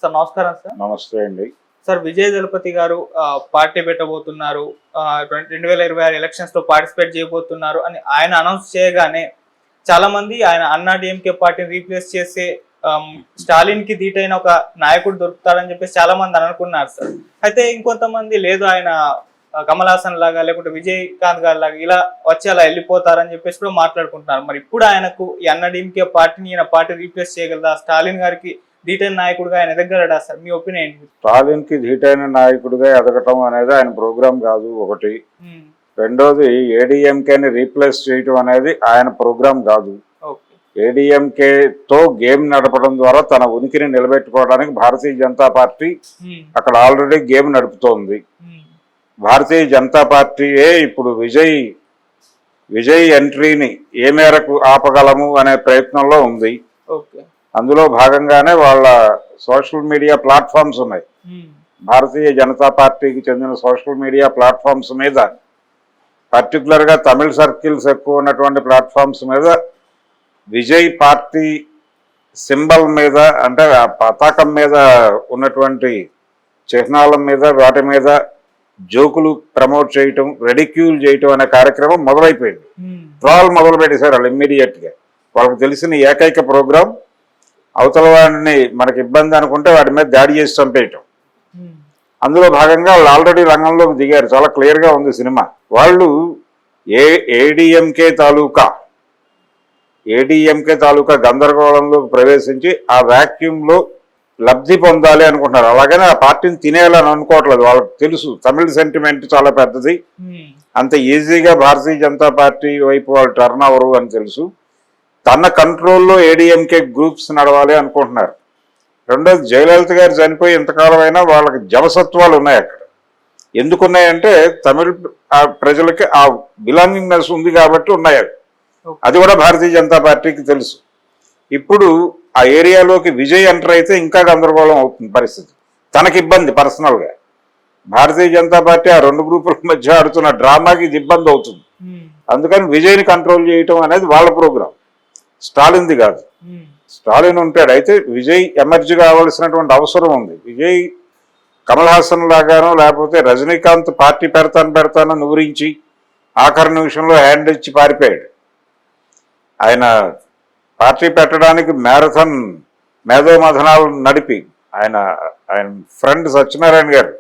Sir నమస్కారం sir. నమస్తే అండి. సార్ విజయ్ దళపతి గారు పార్టీ పెట్టబోతున్నారు, 2026 ఎలక్షన్స్ లో పార్టిసిపేట్ చేయబోతున్నారు అని ఆయన అనౌన్స్ చేయగానే చాలా మంది ఆయన అన్నా డిఎంకే పార్టీని రీప్లేస్ చేసే స్టాలిన్ కి ధీటైన ఒక నాయకుడు దొరుకుతారని చెప్పేసి చాలా మంది అనుకున్నారు సార్. అయితే ఇంకొంతమంది లేదు ఆయన కమల్ హాసన్ లాగా లేకుంటే విజయకాంత్ గారి లాగా ఇలా వచ్చి అలా వెళ్ళిపోతారని చెప్పేసి కూడా మాట్లాడుకుంటున్నారు. మరి ఇప్పుడు ఆయనకు ఈ అన్నా డిఎంకే పార్టీని ఈయన పార్టీ రీప్లేస్ చేయగలదా? స్టాలిన్ గారికి ధీటైన నాయకుడిగా ఆయన ఎదగలడా సార్? మీ ఒపీనియన్ ఏంటి? స్టాలిన్ కి ధీటైన నాయకుడిగా ఎదగటం అనేది ఆయన ప్రోగ్రామ్ కాదు ఒకటి. రెండోది ఏడీఎంకేని రీప్లేస్ చేయటం అనేది ఆయన ప్రోగ్రామ్ కాదు. ఏడీఎంకే తో గేమ్ నడపడం ద్వారా తన ఉనికిని నిలబెట్టుకోవడానికి భారతీయ జనతా పార్టీ అక్కడ ఆల్రెడీ గేమ్ నడుపుతోంది. భారతీయ జనతా పార్టీయే ఇప్పుడు విజయ్ ఎంట్రీని ఏ మేరకు ఆపగలము అనే ప్రయత్నంలో ఉంది. అందులో భాగంగానే వాళ్ళ సోషల్ మీడియా ప్లాట్ఫామ్స్ ఉన్నాయి. భారతీయ జనతా పార్టీకి చెందిన సోషల్ మీడియా ప్లాట్ఫామ్స్ మీద, పర్టికులర్ గా తమిళ సర్కిల్స్ ఎక్కువ ఉన్నటువంటి ప్లాట్ఫామ్స్ మీద విజయ్ పార్టీ సింబల్ మీద, అంటే ఆ పతాకం మీద ఉన్నటువంటి చిహ్నాల మీద, వాటి మీద జోకులు ప్రమోట్ చేయటం, రెడిక్యూల్ చేయటం అనే కార్యక్రమం మొదలైపోయింది. ట్రాల్ మొదలు పెట్టేశారు వాళ్ళు ఇమ్మీడియట్ గా. వాళ్ళకి తెలిసిన ఏకైక ప్రోగ్రాం అవతల వాడిని మనకి ఇబ్బంది అనుకుంటే వాటి మీద దాడి చేసి చంపేయటం. అందులో భాగంగా వాళ్ళు ఆల్రెడీ రంగంలోకి దిగారు. చాలా క్లియర్ గా ఉంది సినిమా. వాళ్ళు ఏడీఎంకే తాలూకా గందరగోళంలో ప్రవేశించి ఆ వాక్యూమ్ లో లబ్ధి పొందాలి అనుకుంటున్నారు. అలాగనే ఆ పార్టీని తినేయాలని అనుకోవట్లేదు. వాళ్ళకి తెలుసు తమిళ సెంటిమెంట్ చాలా పెద్దది, అంత ఈజీగా భారతీయ జనతా పార్టీ వైపు వాళ్ళు టర్న్ అవరు అని తెలుసు. తన కంట్రోల్లో ఏడీఎంకే గ్రూప్స్ నడవాలి అనుకుంటున్నారు. రెండోది జయలలిత గారు చనిపోయి ఇంతకాలం అయినా వాళ్ళకి జవసత్వాలు ఉన్నాయి అక్కడ. ఎందుకున్నాయంటే తమిళ ప్రజలకి ఆ బిలాంగింగ్నెస్ ఉంది కాబట్టి ఉన్నాయి. అది కూడా భారతీయ జనతా పార్టీకి తెలుసు. ఇప్పుడు ఆ ఏరియాలోకి విజయ్ ఎంటర్ అయితే ఇంకా గందరగోళం అవుతుంది పరిస్థితి. తనకి ఇబ్బంది పర్సనల్ గా. భారతీయ జనతా పార్టీ ఆ రెండు గ్రూపుల మధ్య ఆడుతున్న డ్రామాకి ఇది ఇబ్బంది అవుతుంది. అందుకని విజయ్ని కంట్రోల్ చేయటం అనేది వాళ్ళ ప్రోగ్రాం, స్టాలిన్ది కాదు. స్టాలిన్ ఉంటాడు, అయితే విజయ్ ఎమర్జీ కావాల్సినటువంటి అవసరం ఉంది. విజయ్ కమల్ హాసన్ లాగానో లేకపోతే రజనీకాంత్ పార్టీ పెడతాను నూరించి ఆఖరి నిమిషంలో హ్యాండ్ ఇచ్చి పారిపోయాడు. ఆయన పార్టీ పెట్టడానికి మ్యారథాన్ మేధోమథనాలు నడిపి ఆయన ఫ్రెండ్ సత్యనారాయణ గారు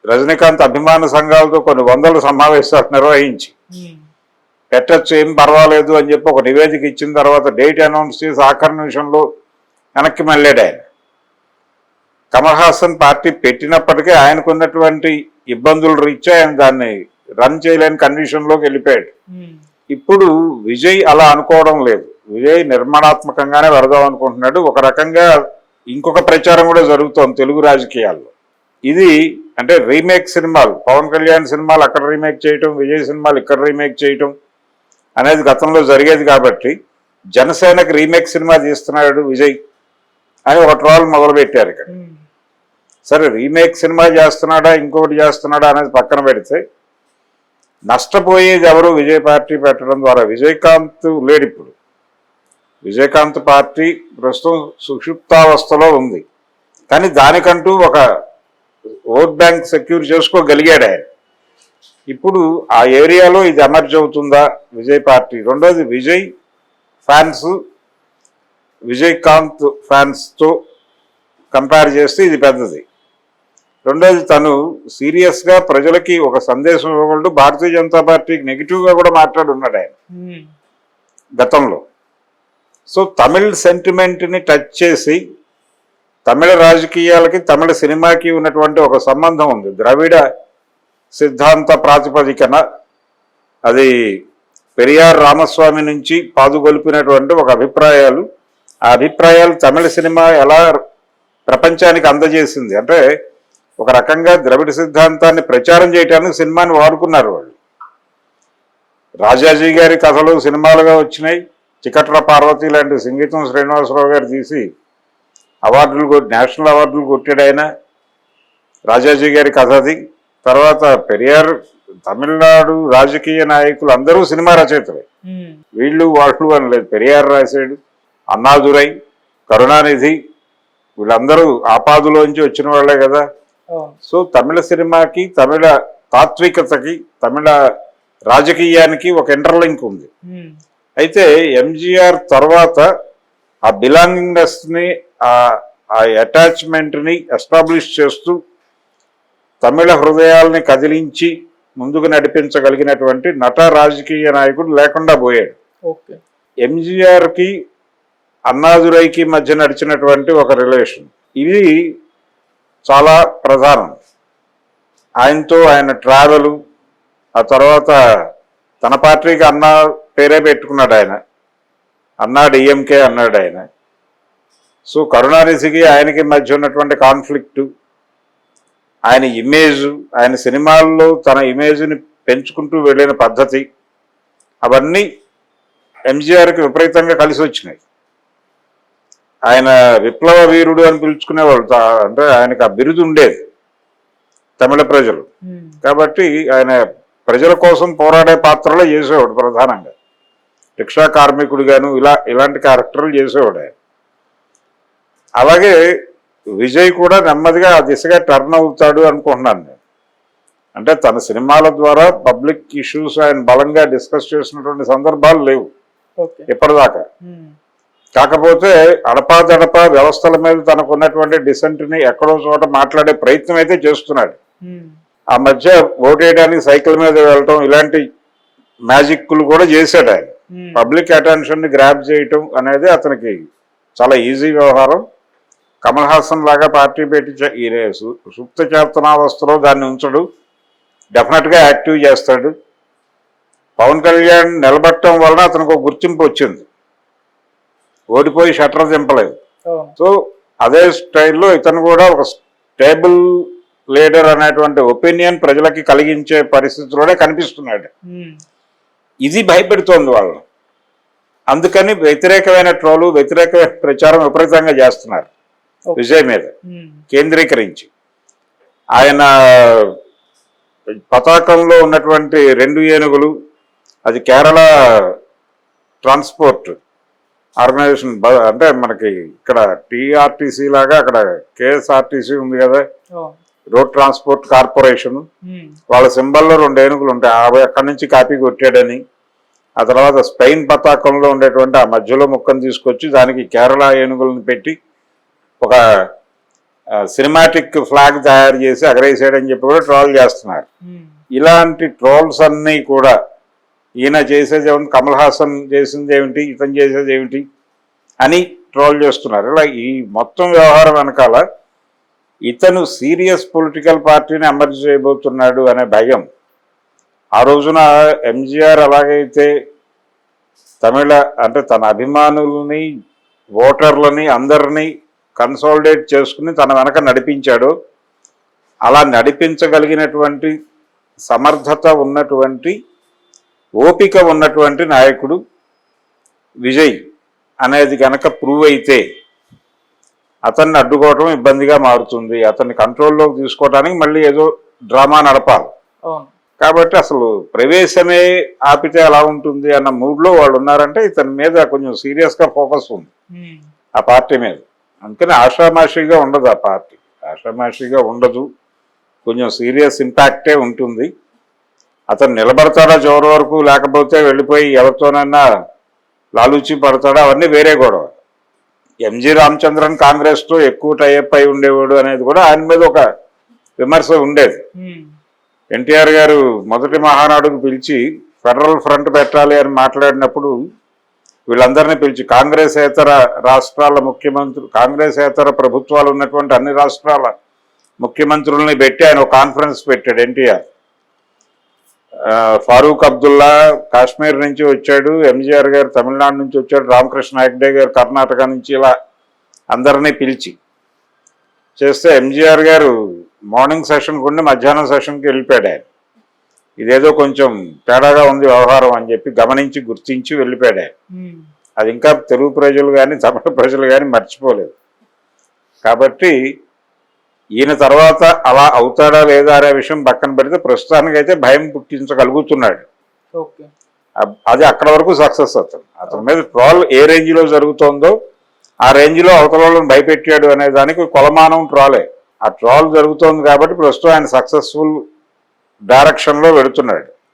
రజనీకాంత్ అభిమాన సంఘాలతో కొన్ని వందల సమావేశాలు నిర్వహించి పెట్టచ్చు ఏం పర్వాలేదు అని చెప్పి ఒక నివేదిక ఇచ్చిన తర్వాత డేట్ అనౌన్స్ చేసి ఆఖరి నిమిషంలో వెనక్కి మళ్ళాడు ఆయన. కమల్ హాసన్ పార్టీ పెట్టినప్పటికీ ఆయనకున్నటువంటి ఇబ్బందులు రీత్యా ఆయన దాన్ని రన్ చేయలేని కండిషన్లోకి వెళ్ళిపోయాడు. ఇప్పుడు విజయ్ అలా అనుకోవడం లేదు. విజయ్ నిర్మాణాత్మకంగానే వెళదాం అనుకుంటున్నాడు. ఒక రకంగా ఇంకొక ప్రచారం కూడా జరుగుతోంది తెలుగు రాజకీయాల్లో. ఇది అంటే రీమేక్ సినిమాలు, పవన్ కళ్యాణ్ సినిమాలు అక్కడ రీమేక్ చేయటం, విజయ్ సినిమాలు ఇక్కడ రీమేక్ చేయటం అనేది గతంలో జరిగేది కాబట్టి జనసేనకి రీమేక్ సినిమా తీస్తున్నాడు విజయ్ అని ఒక ట్రోల్ మొదలుపెట్టారు ఇక్కడ. సరే రీమేక్ సినిమా చేస్తున్నాడా ఇంకొకటి చేస్తున్నాడా అనేది పక్కన పెడితే నష్టపోయేది ఎవరు? విజయ్ పార్టీ పెట్టడం ద్వారా. విజయకాంత్ లేడు ఇప్పుడు. విజయకాంత్ పార్టీ ప్రస్తుతం సుషుప్తావస్థలో ఉంది. కానీ దానికంటూ ఒక ఓట్ బ్యాంక్ సెక్యూర్ చేసుకోగలిగాడు ఆయన. ఇప్పుడు ఆ ఏరియాలో ఇది ఎమర్జ్ అవుతుందా విజయ్ పార్టీ? రెండోది విజయ్ ఫ్యాన్స్ విజయకాంత్ ఫ్యాన్స్తో కంపేర్ చేస్తే ఇది పెద్దది. రెండోది తను సీరియస్గా ప్రజలకి ఒక సందేశం ఇవ్వగలడు. భారతీయ జనతా పార్టీకి నెగిటివ్గా కూడా మాట్లాడున్నాడు ఆయన గతంలో. సో తమిళ్ సెంటిమెంట్ని టచ్ చేసి తమిళ రాజకీయాలకి తమిళ సినిమాకి ఉన్నటువంటి ఒక సంబంధం ఉంది. ద్రవిడ సిద్ధాంత ప్రాతిపదికన అది పెరియార్ రామస్వామి నుంచి పాదుగొలిపినటువంటి ఒక అభిప్రాయాలు. ఆ అభిప్రాయాలు తమిళ సినిమా ఎలా ప్రపంచానికి అందజేసింది అంటే ఒక రకంగా ద్రవిడ సిద్ధాంతాన్ని ప్రచారం చేయడానికి సినిమాని వాడుకున్నారు వాళ్ళు. రాజాజీ గారి కథలు సినిమాలుగా వచ్చినాయి. చికట్ల పార్వతి లాంటి సంగీతం శ్రీనివాసరావు గారు తీసి నేషనల్ అవార్డులు కొట్టాడు ఆయన. రాజాజీ గారి కథ అది. తర్వాత పెరియార్, తమిళనాడు రాజకీయ నాయకులు అందరూ సినిమా రచయితలే. వీళ్ళు వాళ్ళు అని లేదు. పెరియార్ రాశాడు, అన్నాదురై, కరుణానిధి, వీళ్ళందరూ ఆపాదులోంచి వచ్చిన వాళ్ళే కదా. అవును. సో తమిళ సినిమాకి, తమిళ తాత్వికతకి, తమిళ రాజకీయానికి ఒక ఇంటర్లింక్ ఉంది. అయితే ఎంజీఆర్ తర్వాత ఆ బిలాంగింగ్నెస్ ని, ఆ అటాచ్మెంట్ ని ఎస్టాబ్లిష్ చేస్తూ తమిళ హృదయాల్ని కదిలించి ముందుకు నడిపించగలిగినటువంటి నట రాజకీయ నాయకుడు లేకుండా పోయాడు. ఓకే. ఎంజీఆర్ కి అన్నాదురైకి మధ్య నడిచినటువంటి ఒక రిలేషన్, ఇది చాలా ప్రధానం. ఆయనతో ఆయన ట్రావెల్, ఆ తర్వాత తన పార్టీకి అన్నా పేరే పెట్టుకున్నాడు ఆయన, అన్నా డిఎంకే అన్నాడు ఆయన. సో కరుణానిధికి ఆయనకి మధ్య ఉన్నటువంటి కాన్ఫ్లిక్టు, ఆయన ఇమేజ్, ఆయన సినిమాల్లో తన ఇమేజ్ని పెంచుకుంటూ వెళ్ళిన పద్ధతి, అవన్నీ ఎంజీఆర్కి విపరీతంగా కలిసి వచ్చినాయి. ఆయన విప్లవ వీరుడు అని పిలుచుకునేవాళ్ళు, అంటే ఆయనకు ఆ బిరుదు ఉండేది తమిళ ప్రజలు. కాబట్టి ఆయన ప్రజల కోసం పోరాడే పాత్రలో చేసేవాడు ప్రధానంగా. రిక్షా కార్మికుడిగాను ఇలాంటి క్యారెక్టర్లు చేసేవాడు ఆయన. అలాగే విజయ్ కూడా నెమ్మదిగా ఆ దిశగా టర్న్ అవుతాడు అనుకుంటున్నాను నేను. అంటే తన సినిమాల ద్వారా పబ్లిక్ ఇష్యూస్ ఆయన బలంగా డిస్కస్ చేసినటువంటి సందర్భాలు లేవు ఇప్పటిదాకా. కాకపోతే అడపాదడపా వ్యవస్థల మీద తనకు ఉన్నటువంటి డిసెంట్ని ఎక్కడో చోట మాట్లాడే ప్రయత్నం అయితే చేస్తున్నాడు. ఆ మధ్య ఓటేయడానికి సైకిల్ మీద వెళ్ళటం, ఇలాంటి మ్యాజిక్లు కూడా చేశాడు ఆయన. పబ్లిక్ అటెన్షన్ ని గ్రాప్ చేయటం అనేది అతనికి చాలా ఈజీ వ్యవహారం. కమల్ హాసన్ లాగా పార్టీ పెట్టి సుప్త చేతనావస్థలో దాన్ని ఉంచడు, డెఫినెట్ గా యాక్టివ్ చేస్తాడు. పవన్ కళ్యాణ్ నిలబడటం వలన అతనికి ఒక గుర్తింపు వచ్చింది, ఓడిపోయి షట్టర్ దింపలేదు. సో అదే స్టైల్లో ఇతను కూడా ఒక స్టేబుల్ లీడర్ అనేటువంటి ఒపీనియన్ ప్రజలకి కలిగించే పరిస్థితిలోనే కనిపిస్తున్నాడు. ఇది భయపెడుతోంది వాళ్ళని. అందుకని వ్యతిరేకమైన ట్రోలు, వ్యతిరేకమైన ప్రచారం విపరీతంగా చేస్తున్నారు విజయ్ మీద కేంద్రీకరించి. ఆయన పతాకంలో ఉన్నటువంటి 2 ఏనుగులు, అది కేరళ ట్రాన్స్పోర్ట్ ఆర్గనైజేషన్, అంటే మనకి ఇక్కడ టీఆర్టీసీ లాగా అక్కడ కేఎస్ఆర్టీసీ ఉంది కదా, రోడ్ ట్రాన్స్పోర్ట్ కార్పొరేషన్, వాళ్ళ సింబల్లో 2 ఏనుగులు ఉంటాయి. అక్కడి నుంచి కాపీ కొట్టాడని, ఆ తర్వాత స్పెయిన్ పతాకంలో ఉండేటువంటి ఆ మధ్యలో ముక్కను తీసుకొచ్చి దానికి కేరళ ఏనుగులను పెట్టి ఒక సినిమాటిక్ ఫ్లాగ్ తయారు చేసి ఎగరేసాడని చెప్పి కూడా ట్రోల్ చేస్తున్నారు. ఇలాంటి ట్రోల్స్ అన్నీ కూడా ఈయన చేసేది ఏమిటి, కమల్ హాసన్ చేసింది ఏమిటి, ఇతను చేసేది ఏమిటి అని ట్రోల్ చేస్తున్నారు. ఇలా ఈ మొత్తం వ్యవహారం వెనకాల ఇతను సీరియస్ పొలిటికల్ పార్టీని అమర్చి చేయబోతున్నాడు అనే భయం. ఆ రోజున ఎంజీఆర్ అలాగైతే తమిళ అంటే తన అభిమానుల్ని, ఓటర్లని అందరినీ కన్సాలిడేట్ చేసుకుని తన వెనక నడిపించాడు, అలా నడిపించగలిగినటువంటి సమర్థత ఉన్నటువంటి, ఓపిక ఉన్నటువంటి నాయకుడు విజయ్ అనేది కనుక ప్రూవ్ అయితే అతన్ని అడ్డుకోవటం ఇబ్బందిగా మారుతుంది. అతన్ని కంట్రోల్లోకి తీసుకోవడానికి మళ్ళీ ఏదో డ్రామా నడపాలి. కాబట్టి అసలు ప్రవేశమే ఆపితే ఎలా ఉంటుంది అన్న మూడ్లో వాళ్ళు ఉన్నారంటే ఇతని మీద కొంచెం సీరియస్గా ఫోకస్ ఉంది ఆ పార్టీ మీద. అందుకని ఆషామాషిగా ఉండదు ఆ పార్టీ, ఆషామాషిగా ఉండదు, కొంచెం సీరియస్ ఇంపాక్టే ఉంటుంది. అతను నిలబడతాడా చివరి వరకు, లేకపోతే వెళ్ళిపోయి ఎవరితోనైనా లాలూచి పడతాడా, అవన్నీ వేరే గొడవ. ఎంజి రామచంద్రన్ కాంగ్రెస్తో ఎక్కువ టైఅప్ అయి ఉండేవాడు అనేది కూడా ఆయన మీద ఒక విమర్శ ఉండేది. ఎన్టీఆర్ గారు మొదటి మహానాడుకు పిలిచి ఫెడరల్ ఫ్రంట్ పెట్టాలి అని మాట్లాడినప్పుడు వీళ్ళందరినీ పిలిచి కాంగ్రెసేతర రాష్ట్రాల ముఖ్యమంత్రులు, కాంగ్రెసేతర ప్రభుత్వాలు ఉన్నటువంటి అన్ని రాష్ట్రాల ముఖ్యమంత్రుల్ని పెట్టి ఆయన ఒక కాన్ఫరెన్స్ పెట్టాడు ఎన్టీఆర్. ఫారూక్ అబ్దుల్లా కాశ్మీర్ నుంచి వచ్చాడు, ఎంజీఆర్ గారు తమిళనాడు నుంచి వచ్చాడు, రామకృష్ణ హెగ్డే గారు కర్ణాటక నుంచి, ఇలా అందరినీ పిలిచి చేస్తే ఎంజీఆర్ గారు మార్నింగ్ సెషన్కి ఉండి మధ్యాహ్నం సెషన్కి వెళ్ళిపోయాడు. ఆయన ఇదేదో కొంచెం తేడాగా ఉంది వ్యవహారం అని చెప్పి గమనించి గుర్తించి వెళ్ళిపోయాడు ఆయన. అది ఇంకా తెలుగు ప్రజలు కానీ తమిళ ప్రజలు కానీ మర్చిపోలేదు. కాబట్టి ఈయన తర్వాత అలా అవుతాడా లేదా అనే విషయం పక్కన పెడితే ప్రస్తుతానికైతే భయం పుట్టించగలుగుతున్నాడు. అది అక్కడ వరకు సక్సెస్. అతని మీద ట్రోల్ ఏ రేంజ్లో జరుగుతోందో ఆ రేంజ్ లో అవతల వాళ్ళని భయపెట్టాడు అనే దానికి కొలమానం ట్రాలే. ఆ ట్రాల్ జరుగుతోంది కాబట్టి ప్రస్తుతం ఆయన సక్సెస్ఫుల్ డైరెక్షన్ లో వెళుతున్నాడు.